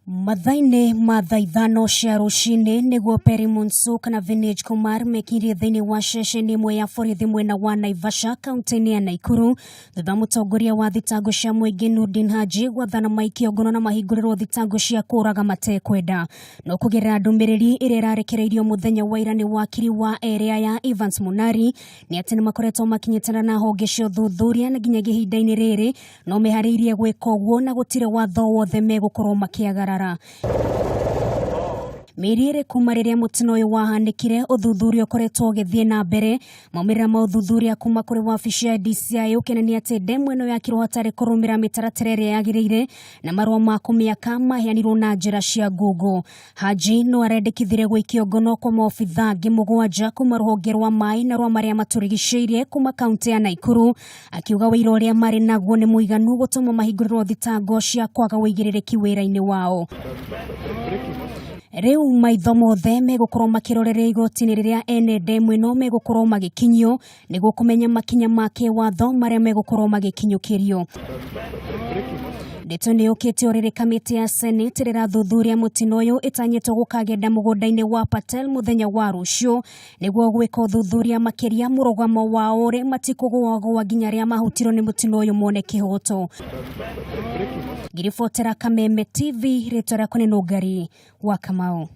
Mathaa-ini ma thaa ithano cia ruciini niguo Perry Monso kana Vintage Kumar mekirie thiini wa ceceni imwe ya borithi mwena wa Naivasha kaunti ya Naikuru thutha mutongoria wa thitango cia muingi Noordin Haji gwathana maikio ngono na mahinguriro thitango cia kuraga matekwenda no kugerera ndumiriri iria irarekereirio muthenya wa ira ni wakiri wa eeri ya Evans Munari ni ati ni makoretwo makinyitana na honge cia thuthuria na nginya gihinda-ini riri no mehariirie gwika uguo na gutire watho wothe megukorwo makiagara. Mieri kuma riria mutino uyu wahanikire uthuthuria ukoretwo ugithie na mbere maumira ma uthuthuria kuma kuri wabici ya ciayo ukenania ati ndemu ino yakirwo hatari kurumira mitaratara iria yagirire na marua ma kumiaka maheanirwo na njira cia Google. Haji no arendekithire gwikio ngono kwa maobithaa angi mugwanja kuma ruhonge rwa mai na rwa maria maturigiceirie kuma kaunti ya Naikuru akiuga wira uria mari naguo ni muiganu gutuma mahinguriro thitango cia kwaga uigiririkia wira-ini wao. Riu maitho mothe megukorwo makirorere igoti-ini riria ene ndemu ino megukorwo magikinyio niguo kumenya makinya make watho maria megukorwo magikinyukirio. Ndeto ni yukite oriri kamiti ya Senate rirathuthuria mutino uyu itanyitwo gukagenda mugunda-ini wa Patel muthenya wa rucio niguo gwika uthuthuria makiria murugamo wao uri matikugwagwa nginya ria mahutiro ni mutino uyu mone kihoto. Ngiribotera Kameme TV ritwa riakwa ni Nungari wa Kamau.